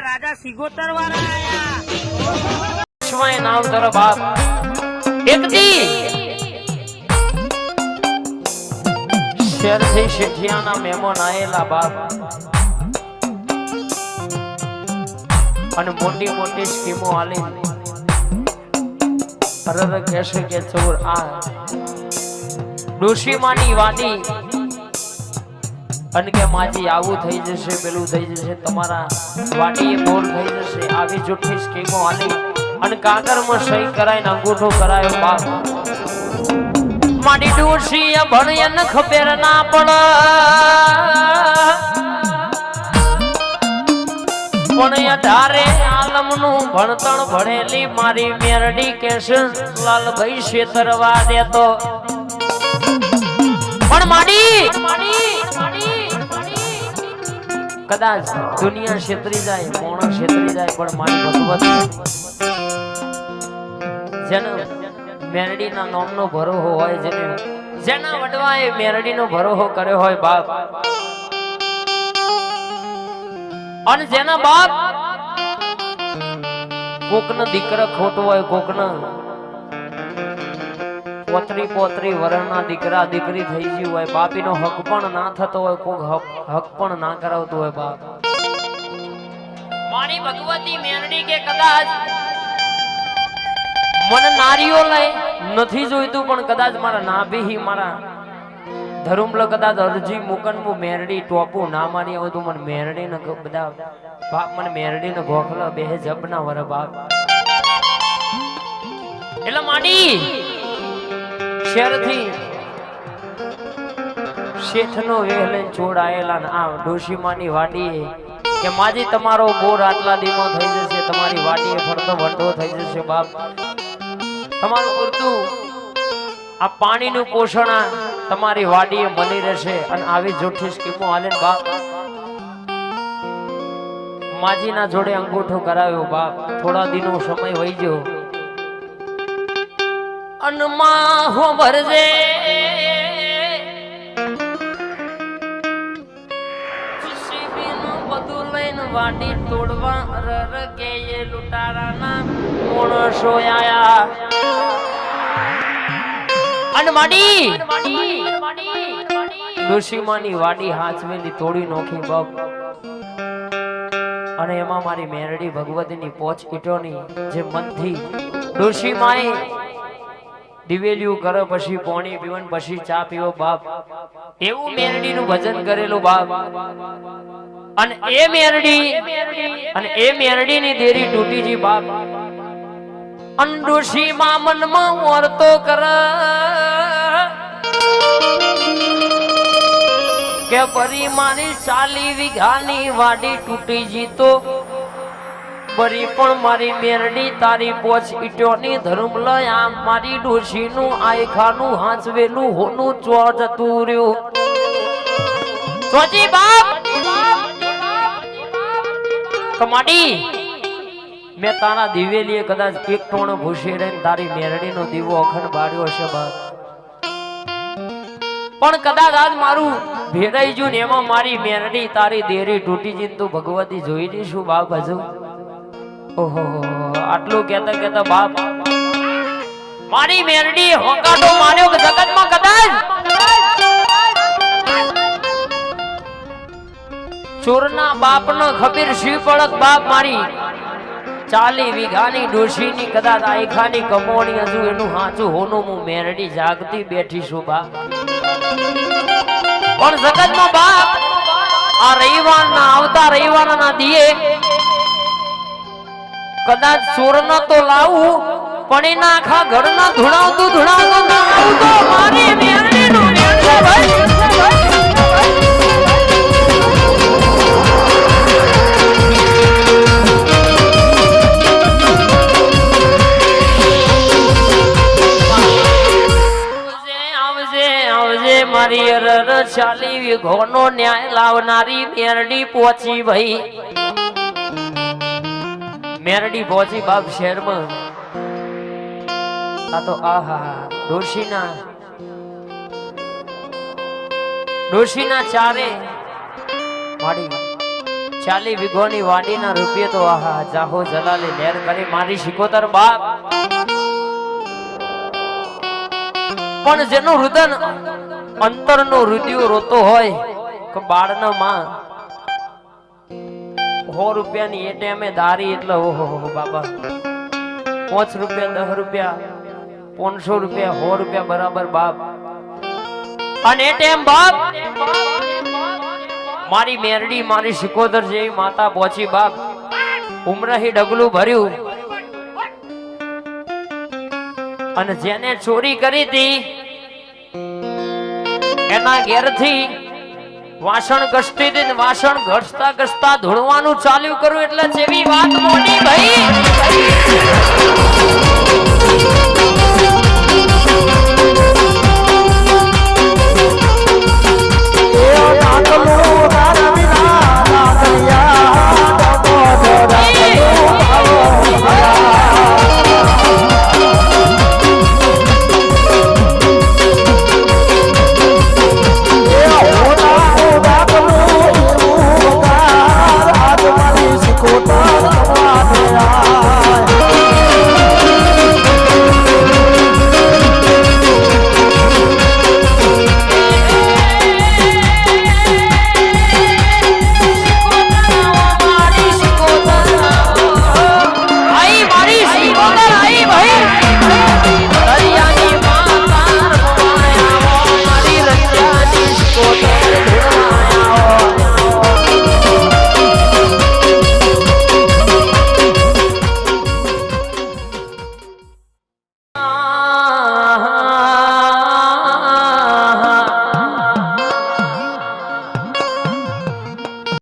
રાજા સિગોતર વાળા આયા સ્વય નામ તારો બાપ એક દી શેરથી શેઠિયાના મહેમાન આયેલા બાપ અને મોટી મોટી સ્કીમો આલી અરર કહેશે કે ચોર આ ડોશીમાની વાડી અને કે માજી આવું થઈ જશે પેલું થઈ જશે તમારા વાડીએ બોર થઈ જશે આવી જૂઠી સ્કીમો આલી અને કાગળમાં સહી કરાઈને અંગૂઠો કરાયો બાપ માડી ડોશી ભણ્યા ન ખબર ના પડ પણ ધારે આલમનું ભણતણ ભણેલી મારી મેરડી કેશે લાલભાઈ શેતરવા દેતો પણ માડી કદાચ દુનિયા ક્ષેત્રી જાય મોણો ક્ષેત્રી જાય પણ મારી ભગવત જેને મેરડીના નામનો ભરોહો હોય જેના વડવાએ મેરડીનો ભરોહો કર્યો હોય બાપ અને જેના બાપ કોકનો દીકરો ખોટો હોય કોકનો પોતરી વરણના દીકરા દીકરી થઈ ગયું હોય બાપીનો હક પણ ના થતો હોય કોક હક પણ ના કરાવતો હોય બાપ મારી ભગવતી મેરડી કે કદાચ મને નારીઓ લઈ નથી જોઈતું પણ કદાચ મારા નાભી મારા ધરુમલ કદાચ અરજી મુકન મુ મેરડી ટોપું ના મારી આવું તો મને મેરડી ને બધા બાપ મને મેરડી ને ગોખલા બે જબ ના વર બાપ એટલે માડી શેરથી શેઠનો વેહલે છોડાયેલા ને આ ડોશીમાની વાડીએ કે માજી તમારો બોર આટલા દીમો થઈ જશે તમારી વાડીએ ફરતો વંડો થઈ જશે બાપ તમારું પૂરતું આ પાણીનું પોષણ તમારી વાડીએ મળી રહેશે અને આવી જૂઠી સ્કીમો હાલે બાપ માજીના જોડે અંગૂઠો કરાવ્યો બાપ થોડા દિનો સમય વહી ગયો અનમાં હો ભરજે બધું લઈને વાડી તોડવા રર કે એ લૂંટારાના મોણસો આયા અને માડી ડોશીમાની વાડી હાચવેલી તોડી નોખી બાપ અને એમાં મારી મેરડી ભગવતીની પોચ ઈટોની જે મનથી ડોશીમાએ દિવેલિયું કરે પછી પાણી પીવન પછી ચા પીવો બાપ એવું મેરડીનું ભજન કરેલું બાપ અને એ મેરડીની દેરી તૂટી જી બાપ અંડોશી માં મનમાં વર્તો કર કે પરી મારી 40 વીઘાની વાડી તૂટી જીતો પરી પણ મારી મેરડી તારી પોચ ઈટોની ધર્મ લય આમ મારી ડોશીનું આયખાનું હાંચવેલું હોનું ચો જતું રહ્યું સોજી બાપ કમાડી મેં તારા દિવેલીએ કદાચ એક ટોણો ભૂસી રહીને તારી મેરડીનો દીવો અખંડ બાળ્યો હશે બાપ પણ કદાચ આજ મારું ભેરાઈ ગયું ને એમાં મારી મેરડી તારી દેરી તૂટી જઈને તું ભગવતી જોઈ રહીશું બાપ હજુ ઓહો આટલું કેતા બાપ મારી મેરડી હોકાટો માર્યો કે જગતમાં કદાચ ચોરના બાપનો ખબીર શિવ પડક બાપ મારી 40 વીઘાની ડોશીની કદાચ આયખાની કમોણી હજુ એનું હાચું હોનું હું મેરડી જાગતી બેઠી છું બાપ પણ જગતમાં બાપ આ રવિવારના આવતા રવિવારના દિયે કદાચ ચોરના તો લાવું પણ એના આખા ઘરના ધુણાવતું ના આવતો મારી મેરડીનો મેરડો ભાઈ મારી અરર 40 વીઘોનો ન્યાય લાવનારી મેરડી પહોંચી ભાઈ મેરડી પહોંચી બાપ શહેરમાં આ તો આહા ડોશીના ચારે માડી 40 વીઘોની વાડીના રૂપિયા તો આહા જાહો જલાલી લહેર કરી મારી શિકોતર બાપ. પણ જેનું રુદન અંતરનું રુદિયો રોતો હોય કે બાળના માં 100 રૂપિયાની એ ટાઈમે દારી એટલે ઓહો બાબા 5 રૂપિયા 10 રૂપિયા 500 રૂપિયા 100 રૂપિયા બરાબર બાપ. અને એ ટાઈમ બાપ મારી મેરડી મારી શિકોદર જેવી માતા પહોંચી બાપ ઉમરાહી ડગલું ભર્યું અને જેને ચોરી કરી હતી એના ઘેરથી વાસણ ઘસતી હતી, વાસણ ઘસતા ઘસતા ધોળવાનું ચાલ્યું કર્યું એટલે જેવી વાત મોટી ભાઈ